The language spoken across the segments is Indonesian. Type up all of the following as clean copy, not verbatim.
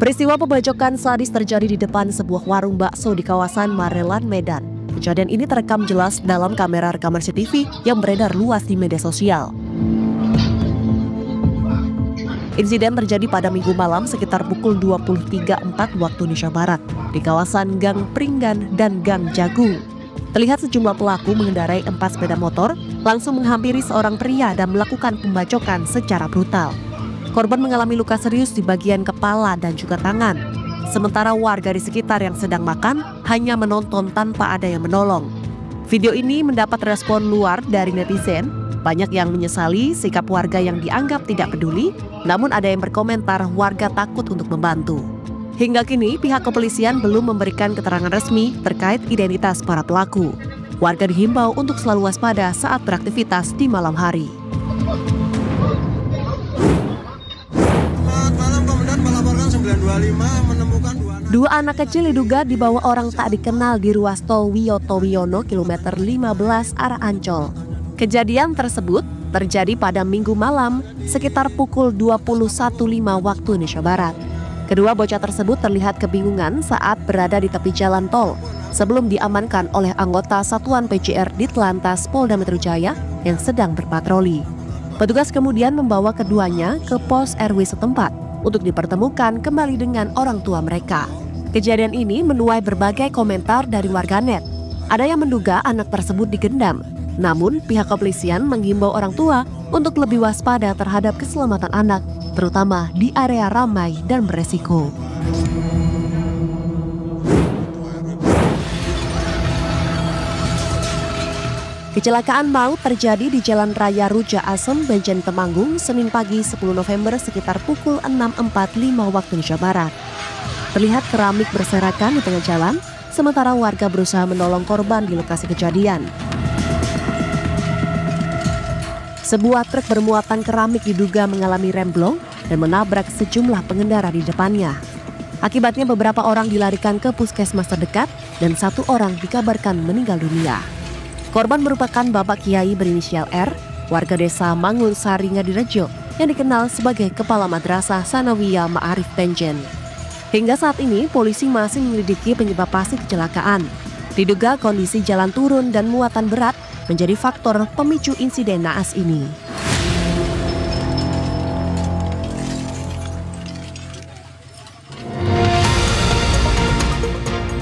Peristiwa pembacokan sadis terjadi di depan sebuah warung bakso di kawasan Marelan, Medan. Kejadian ini terekam jelas dalam kamera rekaman CCTV yang beredar luas di media sosial. Insiden terjadi pada Minggu malam sekitar pukul 23.04 waktu Indonesia Barat di kawasan Gang Pringgan dan Gang Jagung. Terlihat sejumlah pelaku mengendarai 4 sepeda motor langsung menghampiri seorang pria dan melakukan pembacokan secara brutal. Korban mengalami luka serius di bagian kepala dan juga tangan. Sementara warga di sekitar yang sedang makan hanya menonton tanpa ada yang menolong. Video ini mendapat respon luar dari netizen. Banyak yang menyesali sikap warga yang dianggap tidak peduli, namun ada yang berkomentar warga takut untuk membantu. Hingga kini pihak kepolisian belum memberikan keterangan resmi terkait identitas para pelaku. Warga dihimbau untuk selalu waspada saat beraktivitas di malam hari. Dua anak kecil diduga dibawa orang tak dikenal di ruas tol Wiyoto Wiono kilometer 15 arah Ancol. Kejadian tersebut terjadi pada Minggu malam sekitar pukul 21.05 waktu Indonesia Barat. Kedua bocah tersebut terlihat kebingungan saat berada di tepi jalan tol sebelum diamankan oleh anggota Satuan PJR Ditlantas Polda Metro Jaya yang sedang berpatroli. Petugas kemudian membawa keduanya ke pos RW setempat untuk dipertemukan kembali dengan orang tua mereka. Kejadian ini menuai berbagai komentar dari warganet. Ada yang menduga anak tersebut digendam, namun pihak kepolisian menghimbau orang tua untuk lebih waspada terhadap keselamatan anak, terutama di area ramai dan beresiko. Kecelakaan maut terjadi di Jalan Raya Ruja Asem, Benjen Temanggung, Senin pagi 10 November sekitar pukul 6.45 waktu Indonesia Barat. Terlihat keramik berserakan di tengah jalan, sementara warga berusaha menolong korban di lokasi kejadian. Sebuah truk bermuatan keramik diduga mengalami remblong dan menabrak sejumlah pengendara di depannya. Akibatnya beberapa orang dilarikan ke puskesmas terdekat dan 1 orang dikabarkan meninggal dunia. Korban merupakan Bapak Kiai berinisial R, warga desa Mangun Sari Ngadirejo, yang dikenal sebagai Kepala Madrasah Sanawiyah Ma'arif Benjen. Hingga saat ini, polisi masih menyelidiki penyebab pasti kecelakaan. Diduga kondisi jalan turun dan muatan berat menjadi faktor pemicu insiden naas ini.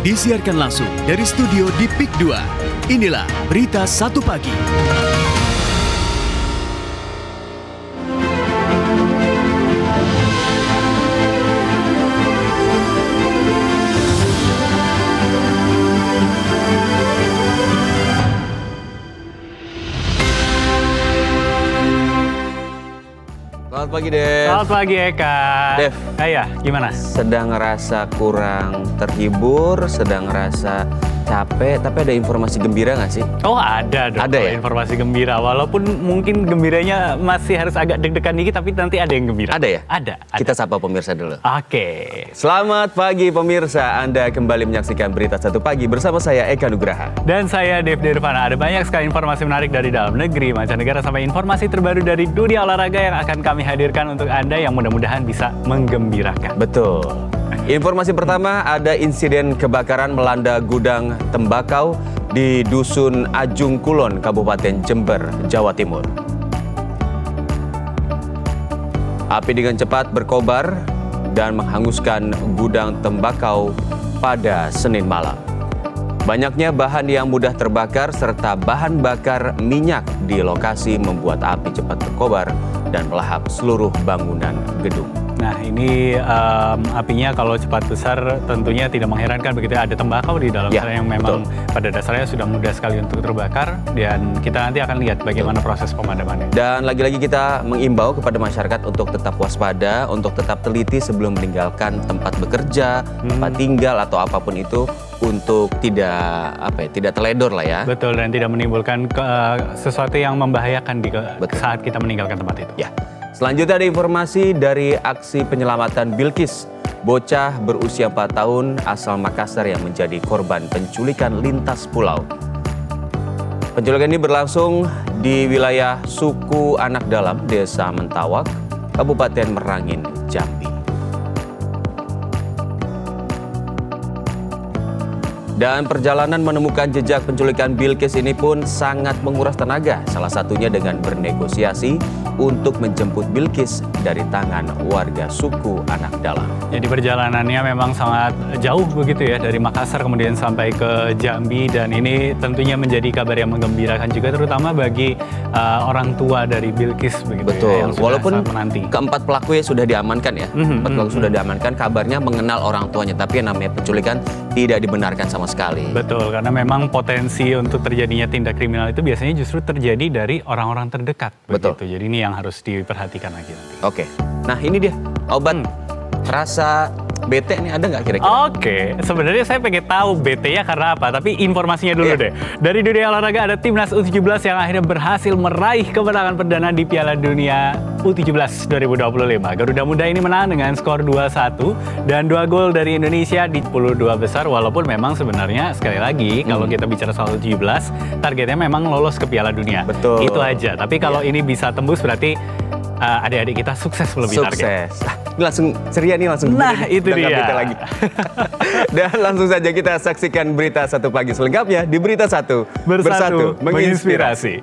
Disiarkan langsung dari studio di PIK 2. Inilah Berita 1 Pagi. Selamat pagi, Dev. Selamat pagi, Eka. Dev, ya, gimana? sedang ngerasa kurang terhibur, sedang ngerasa capek, tapi ada informasi gembira nggak sih? Oh, ada dong. Ada ya? Informasi gembira. Walaupun mungkin gembiranya masih harus agak deg-degan dikit, tapi nanti ada yang gembira. Ada ya? Ada. Kita sapa pemirsa dulu. Oke. Selamat pagi pemirsa, Anda kembali menyaksikan Berita 1 Pagi bersama saya Eka Nugraha. Dan saya Dev Dirvana. Ada banyak sekali informasi menarik dari dalam negeri, mancanegara, sampai informasi terbaru dari dunia olahraga yang akan kami hadirkan untuk Anda yang mudah-mudahan bisa menggembirakan. Betul. Informasi pertama, ada insiden kebakaran melanda gudang tembakau di Dusun Ajung Kulon, Kabupaten Jember, Jawa Timur. Api dengan cepat berkobar dan menghanguskan gudang tembakau pada Senin malam. Banyaknya bahan yang mudah terbakar serta bahan bakar minyak di lokasi membuat api cepat berkobar dan melahap seluruh bangunan gedung. Nah, ini apinya kalau cepat besar tentunya tidak mengherankan, begitu ada tembakau di dalam sana yang memang pada dasarnya sudah mudah sekali untuk terbakar, dan kita nanti akan lihat bagaimana proses pemadamannya. Dan lagi-lagi kita mengimbau kepada masyarakat untuk tetap waspada, untuk tetap teliti sebelum meninggalkan tempat bekerja, tempat tinggal atau apapun itu, untuk tidak teledor lah ya. Betul, dan tidak menimbulkan sesuatu yang membahayakan saat kita meninggalkan tempat itu. Ya. Selanjutnya ada informasi dari aksi penyelamatan Bilkis, bocah berusia 4 tahun asal Makassar yang menjadi korban penculikan lintas pulau. Penculikan ini berlangsung di wilayah suku Anak Dalam, Desa Mentawak, Kabupaten Merangin, Jambi. Dan perjalanan menemukan jejak penculikan Bilqis ini pun sangat menguras tenaga, salah satunya dengan bernegosiasi untuk menjemput Bilqis dari tangan warga suku Anak Dalam. Jadi perjalanannya memang sangat jauh begitu ya, dari Makassar kemudian sampai ke Jambi, dan ini tentunya menjadi kabar yang menggembirakan juga terutama bagi orang tua dari Bilqis begitu. Betul. Ya, yang sudah Walaupun menanti. keempat pelaku ya sudah diamankan ya. Empat pelaku sudah diamankan, kabarnya mengenal orang tuanya, tapi yang namanya penculikan tidak dibenarkan sama sekali. Betul, karena memang potensi untuk terjadinya tindak kriminal itu biasanya justru terjadi dari orang-orang terdekat. Betul. Begitu. Jadi ini yang harus diperhatikan lagi nanti. Oke, nah ini dia obat rasa bete nih, ada nggak kira-kira? Oke, sebenarnya saya pengen tahu BT-nya karena apa, tapi informasinya dulu deh. Dari dunia olahraga ada Timnas U17 yang akhirnya berhasil meraih kemenangan perdana di Piala Dunia U17 2025. Garuda Muda ini menang dengan skor 2-1 dan 2 gol dari Indonesia di 10 besar, walaupun memang sebenarnya sekali lagi kalau kita bicara soal U17, targetnya memang lolos ke Piala Dunia. Betul. Itu aja, tapi kalau ini bisa tembus berarti adik-adik kita sukses lebih target. Ini langsung ceria nih, langsung. Nah, itu dia. Lagi. Dan langsung saja kita saksikan berita satu pagi selengkapnya di Berita Satu. Bersatu menginspirasi.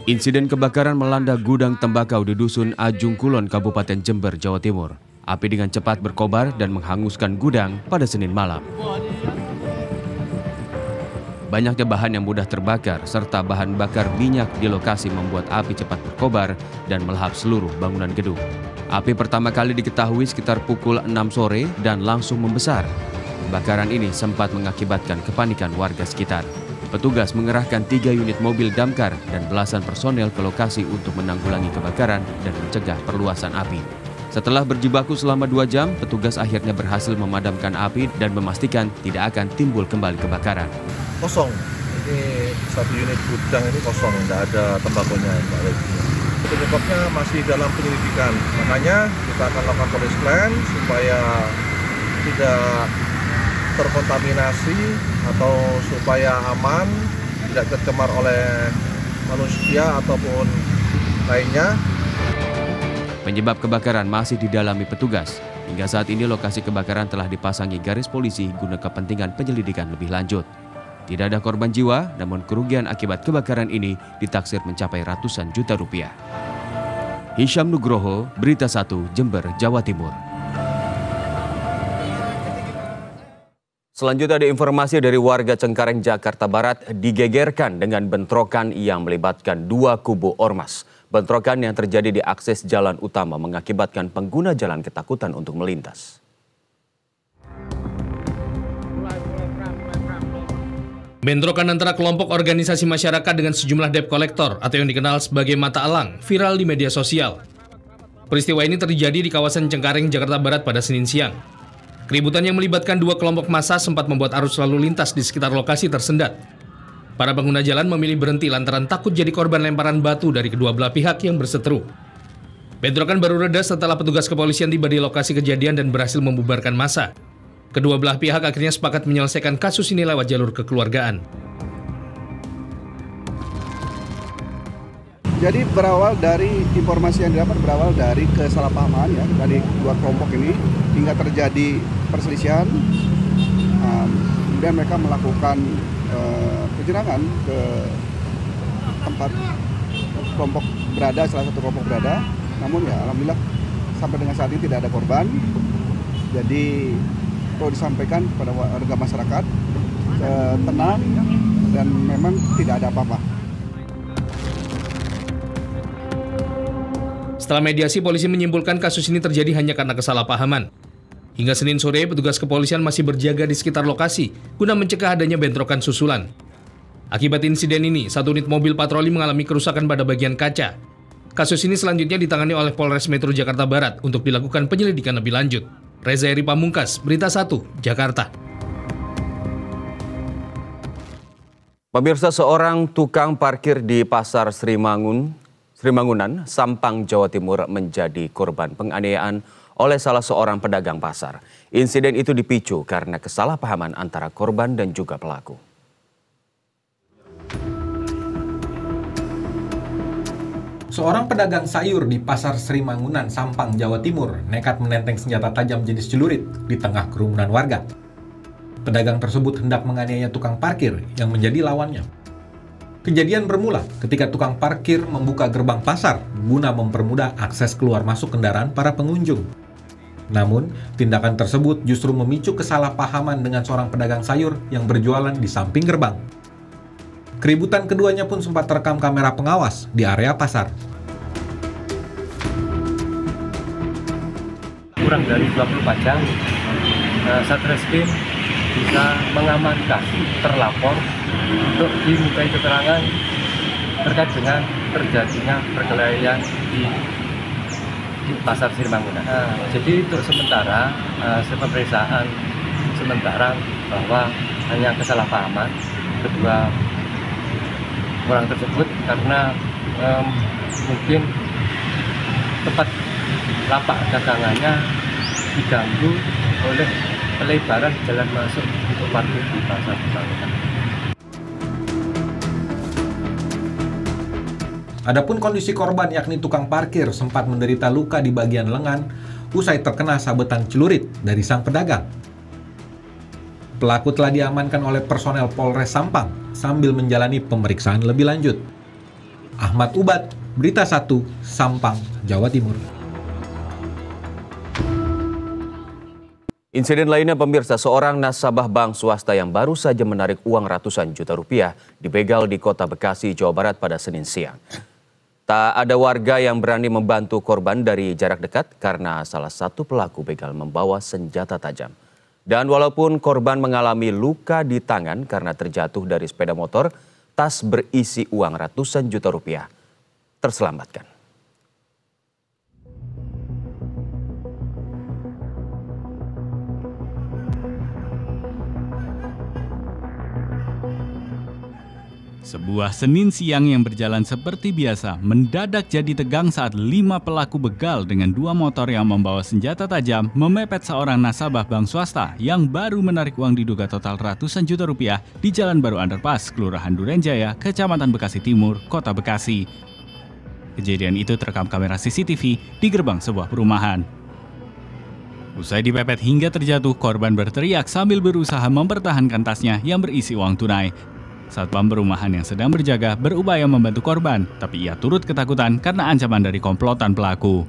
Insiden kebakaran melanda gudang tembakau di Dusun Ajung Kulon, Kabupaten Jember, Jawa Timur. Api dengan cepat berkobar dan menghanguskan gudang pada Senin malam. Banyaknya bahan yang mudah terbakar serta bahan bakar minyak di lokasi membuat api cepat berkobar dan melahap seluruh bangunan gedung. Api pertama kali diketahui sekitar pukul 6 sore dan langsung membesar. Kebakaran ini sempat mengakibatkan kepanikan warga sekitar. Petugas mengerahkan 3 unit mobil damkar dan belasan personel ke lokasi untuk menanggulangi kebakaran dan mencegah perluasan api. Setelah berjibaku selama 2 jam, petugas akhirnya berhasil memadamkan api dan memastikan tidak akan timbul kembali kebakaran. Kosong, ini 1 unit gudang ini kosong, tidak ada tembakonya. Penyebabnya masih dalam penyelidikan, makanya kita akan lakukan police plan supaya tidak terkontaminasi atau supaya aman, tidak tercemar oleh manusia ataupun lainnya. Penyebab kebakaran masih didalami petugas. Hingga saat ini lokasi kebakaran telah dipasangi garis polisi guna kepentingan penyelidikan lebih lanjut. Tidak ada korban jiwa, namun kerugian akibat kebakaran ini ditaksir mencapai ratusan juta rupiah. Hisyam Nugroho, Berita Satu, Jember, Jawa Timur. Selanjutnya ada informasi dari warga Cengkareng, Jakarta Barat digegerkan dengan bentrokan yang melibatkan 2 kubu ormas. Bentrokan yang terjadi di akses jalan utama mengakibatkan pengguna jalan ketakutan untuk melintas. Bentrokan antara kelompok organisasi masyarakat dengan sejumlah debt collector atau yang dikenal sebagai mata elang viral di media sosial. Peristiwa ini terjadi di kawasan Cengkareng, Jakarta Barat pada Senin siang. Keributan yang melibatkan 2 kelompok massa sempat membuat arus lalu lintas di sekitar lokasi tersendat. Para pengguna jalan memilih berhenti lantaran takut jadi korban lemparan batu dari kedua belah pihak yang berseteru. Bentrokan baru reda setelah petugas kepolisian tiba di lokasi kejadian dan berhasil membubarkan massa. Kedua belah pihak akhirnya sepakat menyelesaikan kasus ini lewat jalur kekeluargaan. Jadi berawal dari informasi yang didapat berawal dari kesalahpahaman ya dari 2 kelompok ini hingga terjadi perselisihan. Kemudian mereka melakukan penyerangan ke tempat kelompok berada, salah satu kelompok berada. Namun ya alhamdulillah sampai dengan saat ini tidak ada korban. Jadi perlu disampaikan kepada warga masyarakat tenang dan memang tidak ada apa-apa. Setelah mediasi, polisi menyimpulkan kasus ini terjadi hanya karena kesalahpahaman. Hingga Senin sore, petugas kepolisian masih berjaga di sekitar lokasi guna mencegah adanya bentrokan susulan. Akibat insiden ini, 1 unit mobil patroli mengalami kerusakan pada bagian kaca. Kasus ini selanjutnya ditangani oleh Polres Metro Jakarta Barat untuk dilakukan penyelidikan lebih lanjut. Reza Eri Pamungkas, Berita Satu, Jakarta. Pemirsa, seorang tukang parkir di Pasar Srimangunan, Sampang, Jawa Timur menjadi korban penganiayaan oleh salah seorang pedagang pasar. Insiden itu dipicu karena kesalahpahaman antara korban dan juga pelaku. Seorang pedagang sayur di Pasar Sri Mangunan, Sampang, Jawa Timur, nekat menenteng senjata tajam jenis celurit di tengah kerumunan warga. Pedagang tersebut hendak menganiaya tukang parkir yang menjadi lawannya. Kejadian bermula ketika tukang parkir membuka gerbang pasar guna mempermudah akses keluar masuk kendaraan para pengunjung. Namun, tindakan tersebut justru memicu kesalahpahaman dengan seorang pedagang sayur yang berjualan di samping gerbang. Keributan keduanya pun sempat terekam kamera pengawas di area pasar. Kurang dari 24 jam, Satreskrim bisa mengamankan terlapor untuk dimintai keterangan terkait dengan terjadinya perkelahian di Pasar Sri Mangunan. Jadi untuk sementara, pemeriksaan sementara bahwa hanya kesalahpahaman kedua orang tersebut karena mungkin tempat lapak dagangannya diganggu oleh pelebaran jalan masuk untuk parkir di Pasar Sri Mangunan. Adapun kondisi korban yakni tukang parkir sempat menderita luka di bagian lengan usai terkena sabetan celurit dari sang pedagang. Pelaku telah diamankan oleh personel Polres Sampang sambil menjalani pemeriksaan lebih lanjut. Ahmad Ubat, Berita 1, Sampang, Jawa Timur. Insiden lainnya pemirsa, seorang nasabah bank swasta yang baru saja menarik uang ratusan juta rupiah dibegal di Kota Bekasi, Jawa Barat pada Senin siang. Tak ada warga yang berani membantu korban dari jarak dekat karena salah satu pelaku begal membawa senjata tajam. Dan walaupun korban mengalami luka di tangan karena terjatuh dari sepeda motor, tas berisi uang ratusan juta rupiah terselamatkan. Sebuah Senin siang yang berjalan seperti biasa mendadak jadi tegang saat 5 pelaku begal dengan 2 motor yang membawa senjata tajam memepet seorang nasabah bank swasta yang baru menarik uang diduga total ratusan juta rupiah di Jalan Baru Underpass, Kelurahan Durenjaya, Kecamatan Bekasi Timur, Kota Bekasi. Kejadian itu terekam kamera CCTV di gerbang sebuah perumahan. Usai dipepet hingga terjatuh, korban berteriak sambil berusaha mempertahankan tasnya yang berisi uang tunai. Satpam perumahan yang sedang berjaga berupaya membantu korban, tapi ia turut ketakutan karena ancaman dari komplotan pelaku.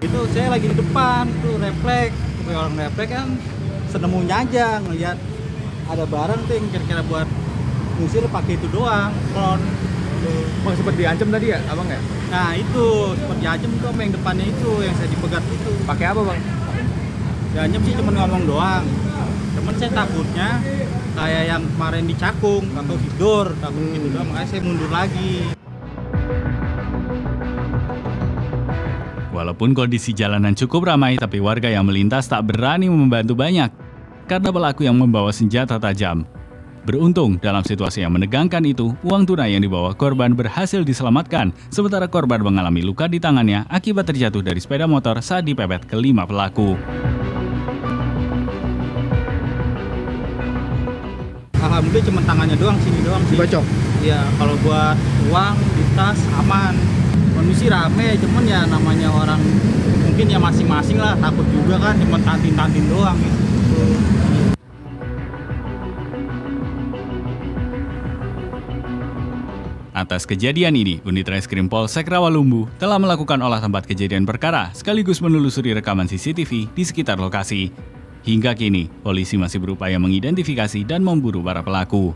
Itu saya lagi di depan, itu refleks, orang refleks kan senemunya aja ngeliat ada barang tuh yang kira-kira buat ngusir pakai itu doang, klon. Bang sempat diancam tadi ya, abang ya? Nah itu sempat diancam tuh sama yang depannya itu, yang saya dipegat itu. Pakai apa bang? Diancam sih cuma ngomong doang, cuman saya takutnya kayak yang kemarin di Cakung atau Hidor, takut gitu doang, makanya saya mundur lagi. Walaupun kondisi jalanan cukup ramai, tapi warga yang melintas tak berani membantu banyak karena pelaku yang membawa senjata tajam. Beruntung, dalam situasi yang menegangkan itu, uang tunai yang dibawa korban berhasil diselamatkan, sementara korban mengalami luka di tangannya akibat terjatuh dari sepeda motor saat dipepet ke-5 pelaku. Alhamdulillah cuma tangannya doang, sini doang sih. Dibacok? Iya, kalau buat uang di tas aman. Kondisi rame, cuman ya namanya orang mungkin ya masing-masing lah, takut juga kan, cuma tantin-tantin doang gitu. Atas kejadian ini, Unit Reskrim Polsek Rawalumbu telah melakukan olah tempat kejadian perkara sekaligus menelusuri rekaman CCTV di sekitar lokasi. Hingga kini, polisi masih berupaya mengidentifikasi dan memburu para pelaku.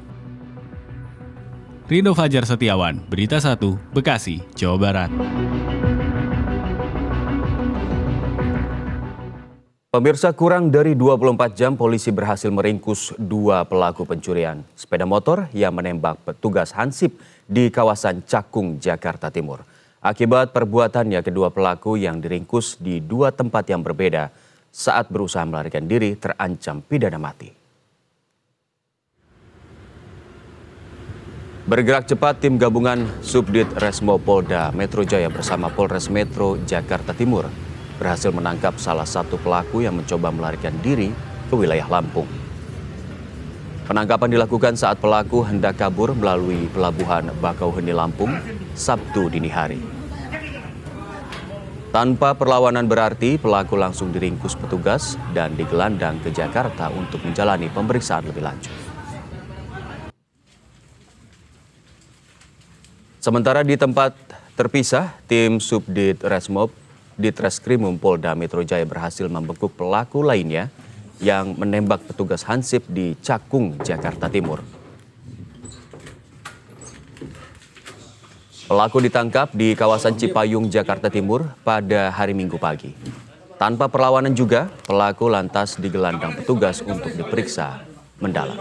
Rido Fajar Setiawan, Berita 1, Bekasi, Jawa Barat. Pemirsa, kurang dari 24 jam polisi berhasil meringkus 2 pelaku pencurian sepeda motor yang menembak petugas Hansip di kawasan Cakung, Jakarta Timur. Akibat perbuatannya, kedua pelaku yang diringkus di 2 tempat yang berbeda saat berusaha melarikan diri terancam pidana mati. Bergerak cepat, tim gabungan Subdit Resmo Polda Metro Jaya bersama Polres Metro Jakarta Timur berhasil menangkap salah satu pelaku yang mencoba melarikan diri ke wilayah Lampung. Penangkapan dilakukan saat pelaku hendak kabur melalui pelabuhan Bakauheni, Lampung, Sabtu dini hari. Tanpa perlawanan berarti, pelaku langsung diringkus petugas dan digelandang ke Jakarta untuk menjalani pemeriksaan lebih lanjut. Sementara di tempat terpisah, tim Subdit Resmob Ditreskrimum Polda Metro Jaya berhasil membekuk pelaku lainnya yang menembak petugas Hansip di Cakung, Jakarta Timur. Pelaku ditangkap di kawasan Cipayung, Jakarta Timur pada hari Minggu pagi. Tanpa perlawanan juga, pelaku lantas digelandang petugas untuk diperiksa mendalam.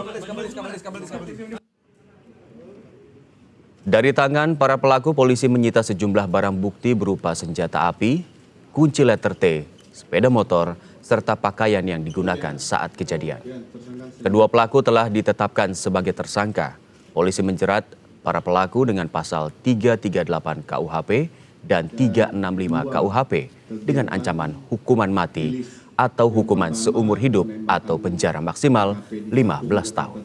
Dari tangan para pelaku, polisi menyita sejumlah barang bukti berupa senjata api, kunci letter T, sepeda motor, serta pakaian yang digunakan saat kejadian. Kedua pelaku telah ditetapkan sebagai tersangka. Polisi menjerat para pelaku dengan pasal 338 KUHP dan 365 KUHP dengan ancaman hukuman mati atau hukuman seumur hidup atau penjara maksimal 15 tahun.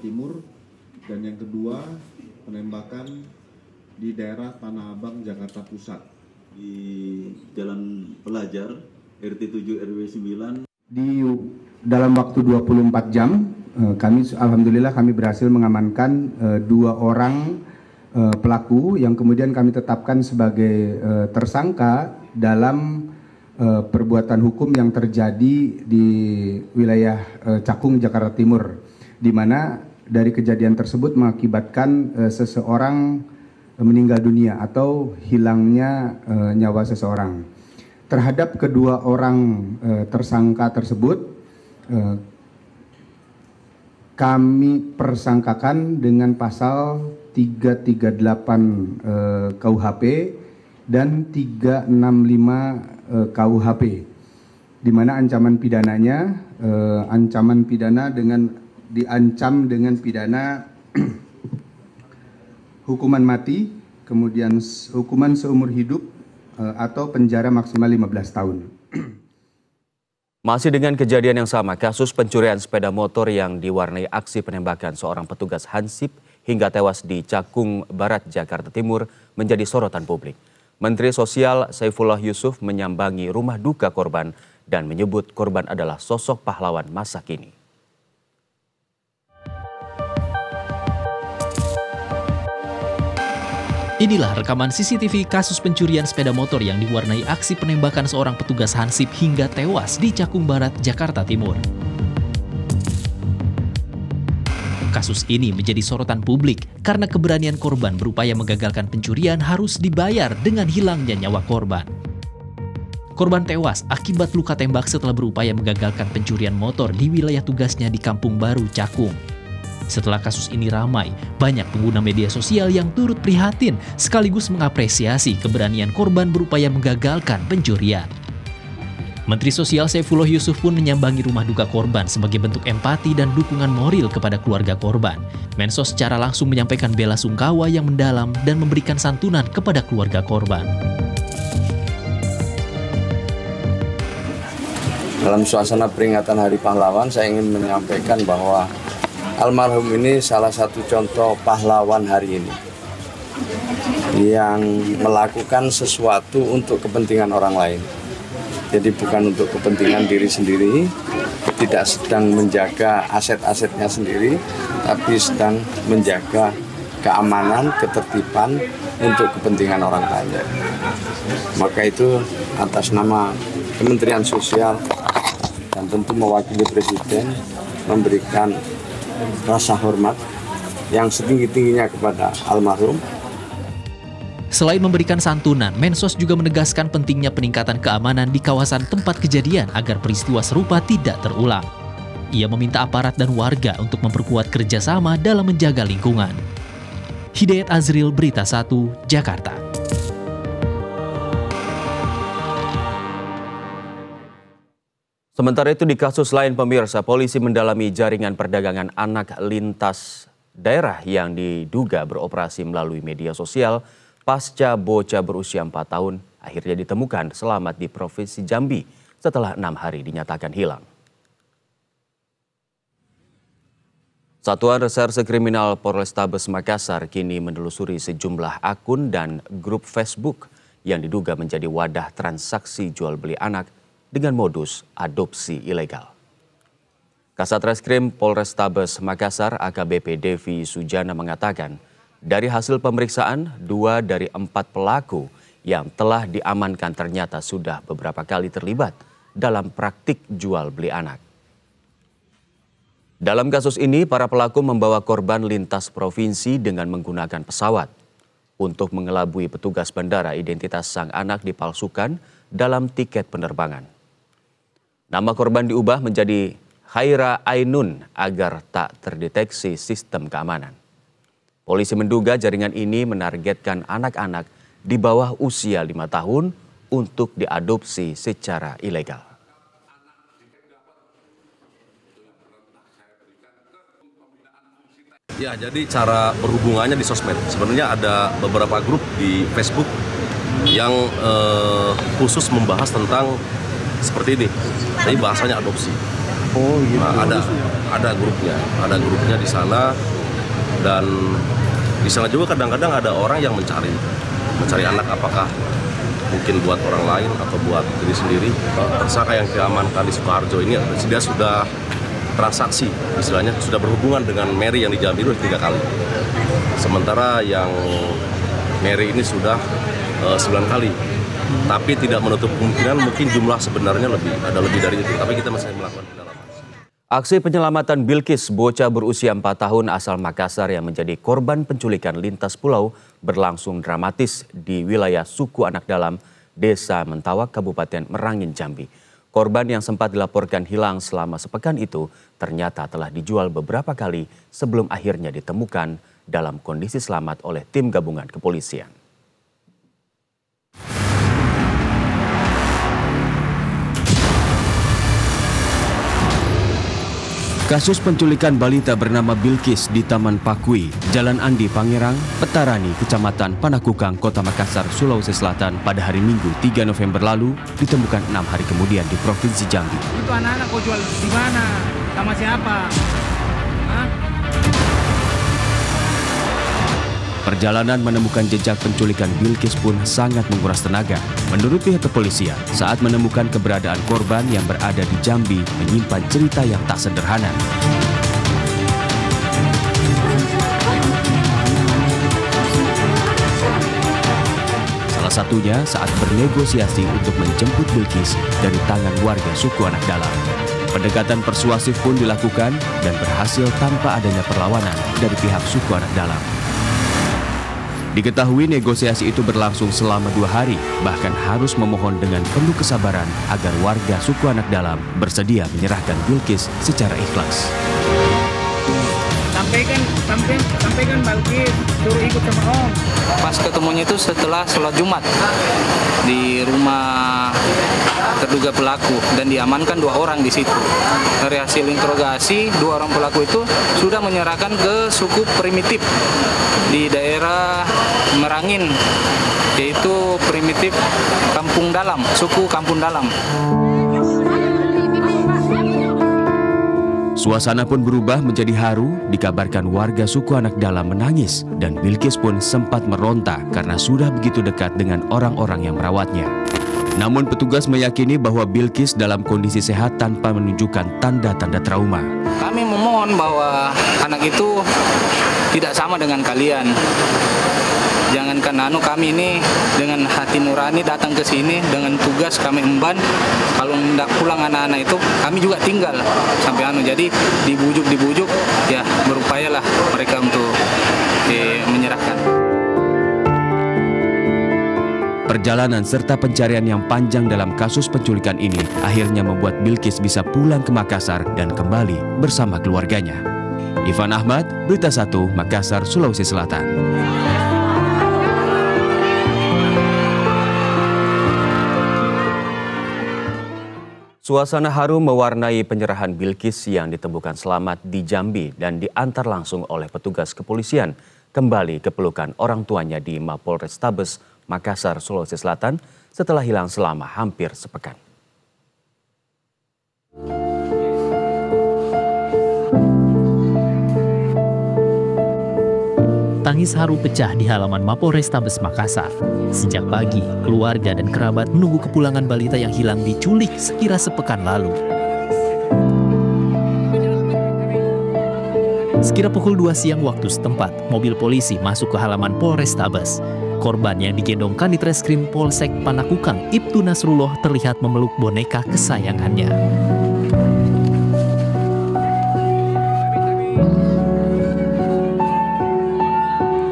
Dan yang kedua, penembakan di daerah Tanah Abang, Jakarta Pusat. Di Jalan Pelajar, RT 7 RW 9. Dalam waktu 24 jam, alhamdulillah kami berhasil mengamankan 2 orang pelaku yang kemudian kami tetapkan sebagai tersangka dalam perbuatan hukum yang terjadi di wilayah Cakung, Jakarta Timur, di mana dari kejadian tersebut mengakibatkan seseorang meninggal dunia atau hilangnya nyawa seseorang. Terhadap kedua orang tersangka tersebut, kami persangkakan dengan pasal 338 KUHP dan 365 KUHP, di mana ancaman pidananya diancam dengan pidana hukuman mati, kemudian hukuman seumur hidup atau penjara maksimal 15 tahun. Masih dengan kejadian yang sama, kasus pencurian sepeda motor yang diwarnai aksi penembakan seorang petugas Hansip hingga tewas di Cakung Barat, Jakarta Timur menjadi sorotan publik. Menteri Sosial Saifullah Yusuf menyambangi rumah duka korban dan menyebut korban adalah sosok pahlawan masa kini. Inilah rekaman CCTV kasus pencurian sepeda motor yang diwarnai aksi penembakan seorang petugas Hansip hingga tewas di Cakung Barat, Jakarta Timur. Kasus ini menjadi sorotan publik karena keberanian korban berupaya menggagalkan pencurian harus dibayar dengan hilangnya nyawa korban. Korban tewas akibat luka tembak setelah berupaya menggagalkan pencurian motor di wilayah tugasnya di Kampung Baru, Cakung. Setelah kasus ini ramai, banyak pengguna media sosial yang turut prihatin sekaligus mengapresiasi keberanian korban berupaya menggagalkan pencurian. Menteri Sosial Saifullah Yusuf pun menyambangi rumah duka korban sebagai bentuk empati dan dukungan moral kepada keluarga korban. Mensos secara langsung menyampaikan bela sungkawa yang mendalam dan memberikan santunan kepada keluarga korban. Dalam suasana peringatan Hari Pahlawan, saya ingin menyampaikan bahwa almarhum ini salah satu contoh pahlawan hari ini yang melakukan sesuatu untuk kepentingan orang lain. Jadi bukan untuk kepentingan diri sendiri, tidak sedang menjaga aset-asetnya sendiri, tapi sedang menjaga keamanan, ketertiban untuk kepentingan orang banyak. Maka itu atas nama Kementerian Sosial dan tentu mewakili Presiden memberikan rasa hormat yang setinggi-tingginya kepada almarhum. Selain memberikan santunan, Mensos juga menegaskan pentingnya peningkatan keamanan di kawasan tempat kejadian agar peristiwa serupa tidak terulang. Ia meminta aparat dan warga untuk memperkuat kerjasama dalam menjaga lingkungan. Hidayat Azril, Berita 1, Jakarta. Sementara itu di kasus lain pemirsa, polisi mendalami jaringan perdagangan anak lintas daerah yang diduga beroperasi melalui media sosial pasca bocah berusia 4 tahun akhirnya ditemukan selamat di Provinsi Jambi setelah 6 hari dinyatakan hilang. Satuan Reserse Kriminal Polrestabes Makassar kini menelusuri sejumlah akun dan grup Facebook yang diduga menjadi wadah transaksi jual beli anak dengan modus adopsi ilegal. Kasat Reskrim Polrestabes Makassar AKBP Devi Sujana mengatakan, dari hasil pemeriksaan 2 dari 4 pelaku yang telah diamankan ternyata sudah beberapa kali terlibat dalam praktik jual beli anak. Dalam kasus ini, para pelaku membawa korban lintas provinsi dengan menggunakan pesawat. Untuk mengelabui petugas bandara, identitas sang anak dipalsukan dalam tiket penerbangan. Nama korban diubah menjadi Khaira Ainun agar tak terdeteksi sistem keamanan. Polisi menduga jaringan ini menargetkan anak-anak di bawah usia 5 tahun untuk diadopsi secara ilegal. Ya, jadi cara berhubungannya di sosmed. Sebenarnya ada beberapa grup di Facebook yang khusus membahas tentang seperti ini. Jadi bahasanya adopsi. Oh gitu. Nah, ada grupnya di sana, dan di sana juga kadang-kadang ada orang yang mencari anak, apakah mungkin buat orang lain atau buat diri sendiri. Tersangka yang diamankan di Sukoharjo ini dia sudah transaksi, istilahnya sudah berhubungan dengan Mary yang di Jambi 3 kali. Sementara yang Mary ini sudah 9 kali. Tapi tidak menutup kemungkinan mungkin jumlah sebenarnya ada lebih dari itu. Tapi kita masih melakukan pendalaman. Aksi penyelamatan Bilkis, bocah berusia 4 tahun asal Makassar yang menjadi korban penculikan lintas pulau berlangsung dramatis di wilayah suku Anak Dalam, Desa Mentawak, Kabupaten Merangin, Jambi. Korban yang sempat dilaporkan hilang selama sepekan itu ternyata telah dijual beberapa kali sebelum akhirnya ditemukan dalam kondisi selamat oleh tim gabungan kepolisian. Kasus penculikan balita bernama Bilkis di Taman Pakui, Jalan Andi Pangerang, Petarani, Kecamatan Panakukang, Kota Makassar, Sulawesi Selatan pada hari Minggu 3 November lalu ditemukan 6 hari kemudian di Provinsi Jambi. Itu anak-anak kau jual di mana? Sama siapa? Hah? Perjalanan menemukan jejak penculikan Bilkis pun sangat menguras tenaga. Menurut pihak kepolisian, saat menemukan keberadaan korban yang berada di Jambi menyimpan cerita yang tak sederhana. Salah satunya saat bernegosiasi untuk menjemput Bilkis dari tangan warga suku Anak Dalam. Pendekatan persuasif pun dilakukan dan berhasil tanpa adanya perlawanan dari pihak suku Anak Dalam. Diketahui negosiasi itu berlangsung selama 2 hari, bahkan harus memohon dengan penuh kesabaran agar warga suku Anak Dalam bersedia menyerahkan Bilkis secara ikhlas. Sampaikan Bilkis, suruh ikut sama Om. Pas ketemunya itu setelah sholat Jumat di rumah terduga pelaku dan diamankan 2 orang di situ. Dari hasil interogasi, 2 orang pelaku itu sudah menyerahkan ke suku primitif di daerah Merangin, yaitu primitif Kampung Dalam, suku Kampung Dalam. Suasana pun berubah menjadi haru, dikabarkan warga suku Anak Dalam menangis dan Bilkis pun sempat meronta karena sudah begitu dekat dengan orang-orang yang merawatnya. Namun petugas meyakini bahwa Bilkis dalam kondisi sehat tanpa menunjukkan tanda-tanda trauma. Kami memohon bahwa anak itu tidak sama dengan kalian. Jangankan kami ini dengan hati nurani datang ke sini dengan tugas kami emban. Kalau hendak pulang anak-anak itu kami juga tinggal sampai jadi dibujuk ya berupayalah mereka untuk menyerahkan. Perjalanan serta pencarian yang panjang dalam kasus penculikan ini akhirnya membuat Bilkis bisa pulang ke Makassar dan kembali bersama keluarganya. Ivan Ahmad, Berita 1, Makassar, Sulawesi Selatan. Suasana haru mewarnai penyerahan Bilkis yang ditemukan selamat di Jambi dan diantar langsung oleh petugas kepolisian kembali ke pelukan orang tuanya di Mapolrestabes Makassar, Sulawesi Selatan setelah hilang selama hampir sepekan. tangis haru pecah di halaman Mapolrestabes Makassar. Sejak pagi, keluarga dan kerabat menunggu kepulangan balita yang hilang diculik sekira sepekan lalu. Sekira pukul 2 siang waktu setempat, mobil polisi masuk ke halaman Polrestabes. Korban yang digendong Kanitreskrim Polsek Panakukang, Ibtu Nasrullah, terlihat memeluk boneka kesayangannya.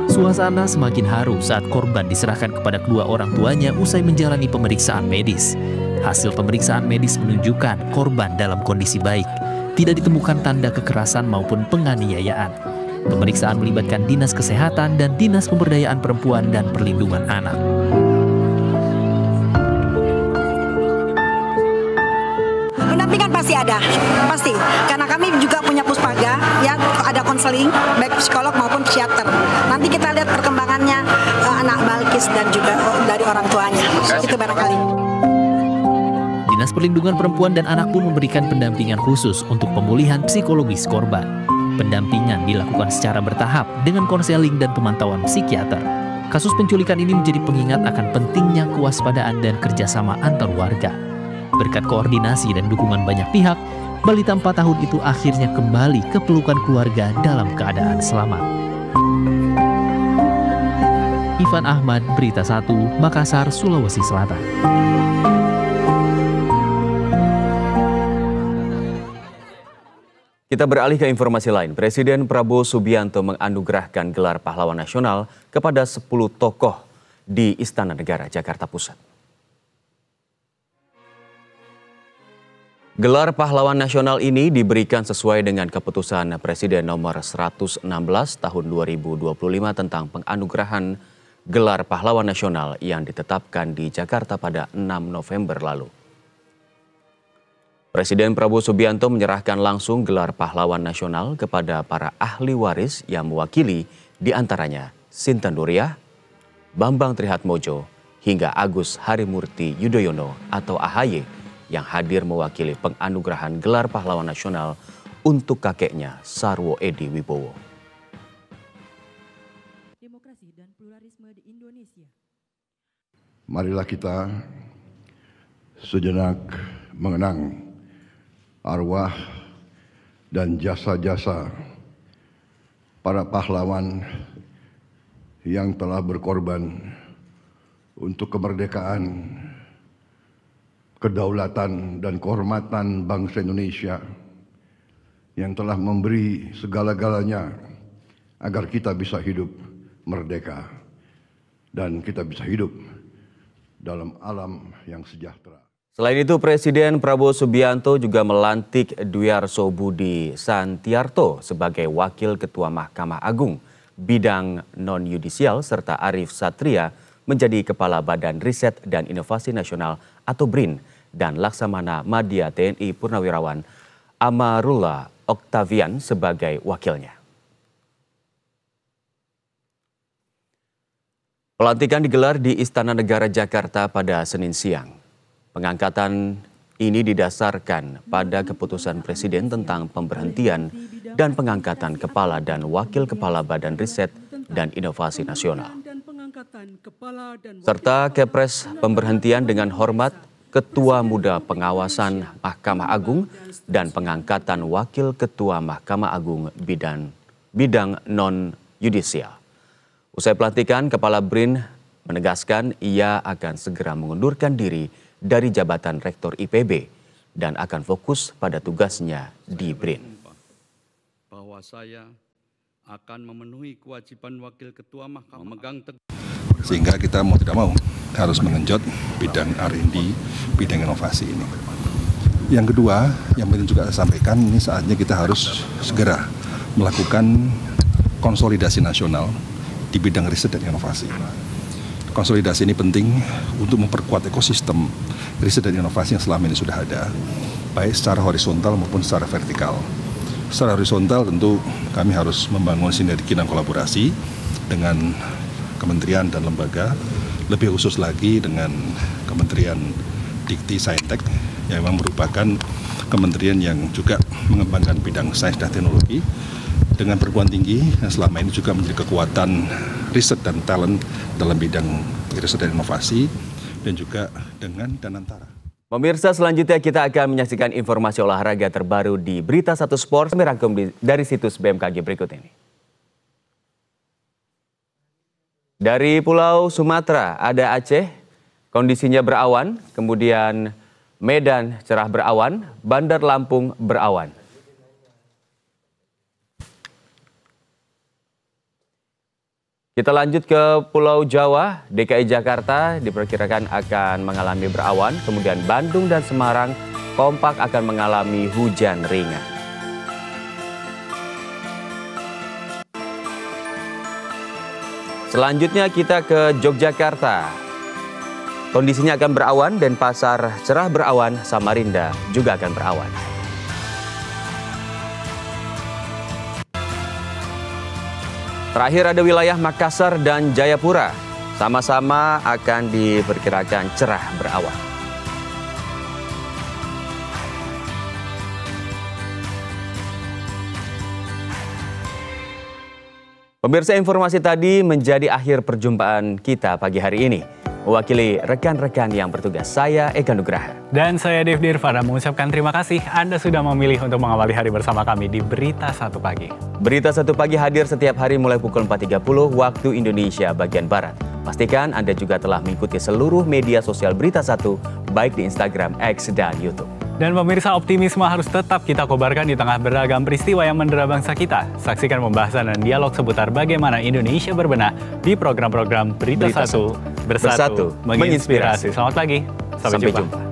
Suasana semakin haru saat korban diserahkan kepada kedua orang tuanya usai menjalani pemeriksaan medis. Hasil pemeriksaan medis menunjukkan korban dalam kondisi baik. Tidak ditemukan tanda kekerasan maupun penganiayaan. Pemeriksaan melibatkan Dinas Kesehatan dan Dinas Pemberdayaan Perempuan dan Perlindungan Anak. Pendampingan pasti ada, pasti. Karena kami juga punya puspaga, ya ada konseling, baik psikolog maupun psikiater. Nanti kita lihat perkembangannya anak Balkis dan juga dari orang tuanya. Itu barangkali. Dinas Perlindungan Perempuan dan Anak pun memberikan pendampingan khusus untuk pemulihan psikologis korban. Pendampingan dilakukan secara bertahap dengan konseling dan pemantauan psikiater. Kasus penculikan ini menjadi pengingat akan pentingnya kewaspadaan dan kerjasama antar warga. Berkat koordinasi dan dukungan banyak pihak, balita 4 tahun itu akhirnya kembali ke pelukan keluarga dalam keadaan selamat. Ivan Ahmad, Berita 1, Makassar, Sulawesi Selatan. Kita beralih ke informasi lain. Presiden Prabowo Subianto menganugerahkan gelar pahlawan nasional kepada 10 tokoh di Istana Negara, Jakarta Pusat. Gelar pahlawan nasional ini diberikan sesuai dengan keputusan Presiden nomor 116 tahun 2025 tentang penganugerahan gelar pahlawan nasional yang ditetapkan di Jakarta pada 6 November lalu. Presiden Prabowo Subianto menyerahkan langsung gelar pahlawan nasional kepada para ahli waris yang mewakili, diantaranya Sinten Nuriyah, Bambang Trihatmojo, hingga Agus Harimurti Yudhoyono atau AHY yang hadir mewakili penganugerahan gelar pahlawan nasional untuk kakeknya Sarwo Edi Wibowo. Demokrasi dan pluralisme di Indonesia. Marilah kita sejenak mengenang arwah dan jasa-jasa para pahlawan yang telah berkorban untuk kemerdekaan, kedaulatan dan kehormatan bangsa Indonesia, yang telah memberi segala-galanya agar kita bisa hidup merdeka dan kita bisa hidup dalam alam yang sejahtera. Selain itu, Presiden Prabowo Subianto juga melantik Dwiarso Budi Santiarto sebagai Wakil Ketua Mahkamah Agung bidang non-yudisial serta Arif Satria menjadi Kepala Badan Riset dan Inovasi Nasional atau BRIN dan Laksamana Madya TNI Purnawirawan Amarullah Oktavian sebagai wakilnya. Pelantikan digelar di Istana Negara Jakarta pada Senin siang. Pengangkatan ini didasarkan pada keputusan Presiden tentang pemberhentian dan pengangkatan Kepala dan Wakil Kepala Badan Riset dan Inovasi Nasional. Serta Kepres pemberhentian dengan hormat Ketua Muda Pengawasan Mahkamah Agung dan pengangkatan Wakil Ketua Mahkamah Agung bidang non-yudisial. Usai pelantikan, Kepala BRIN menegaskan ia akan segera mengundurkan diri dari jabatan Rektor IPB dan akan fokus pada tugasnya di BRIN. Bahwa saya akan memenuhi kewajiban Wakil Ketua Mahkamah memegang teguh. Sehingga kita mau tidak mau harus mengenjot bidang R&D, bidang inovasi ini. Yang kedua, yang penting juga saya sampaikan, ini saatnya kita harus segera melakukan konsolidasi nasional di bidang riset dan inovasi. Konsolidasi ini penting untuk memperkuat ekosistem riset dan inovasi yang selama ini sudah ada, baik secara horizontal maupun secara vertikal. Secara horizontal tentu kami harus membangun sinergi dan kolaborasi dengan kementerian dan lembaga, lebih khusus lagi dengan Kementerian Dikti Saintek yang memang merupakan kementerian yang juga mengembangkan bidang sains dan teknologi, dengan perguruan tinggi yang selama ini juga menjadi kekuatan riset dan talent dalam bidang riset dan inovasi, dan juga dengan Danantara. Pemirsa, selanjutnya kita akan menyaksikan informasi olahraga terbaru di Berita 1 Sport. Kami rangkum dari situs BMKG berikut ini. Dari Pulau Sumatera ada Aceh, kondisinya berawan, kemudian Medan cerah berawan, Bandar Lampung berawan. Kita lanjut ke Pulau Jawa, DKI Jakarta diperkirakan akan mengalami berawan, kemudian Bandung dan Semarang kompak akan mengalami hujan ringan. Selanjutnya kita ke Yogyakarta. Kondisinya akan berawan dan Pasar cerah berawan, Samarinda juga akan berawan. Terakhir ada wilayah Makassar dan Jayapura, sama-sama akan diperkirakan cerah berawan. Pemirsa, informasi tadi menjadi akhir perjumpaan kita pagi hari ini. Mewakili rekan-rekan yang bertugas, saya Eka Nugraha. Dan saya Dev Dirvada mengucapkan terima kasih Anda sudah memilih untuk mengawali hari bersama kami di Berita 1 Pagi. Berita 1 Pagi hadir setiap hari mulai pukul 4.30 waktu Indonesia bagian Barat. Pastikan Anda juga telah mengikuti seluruh media sosial Berita 1, baik di Instagram, X, dan YouTube. Dan pemirsa, optimisme harus tetap kita kobarkan di tengah beragam peristiwa yang mendera bangsa kita. Saksikan pembahasan dan dialog seputar bagaimana Indonesia berbenah di program-program Berita 1 Bersatu menginspirasi. Selamat pagi, sampai jumpa.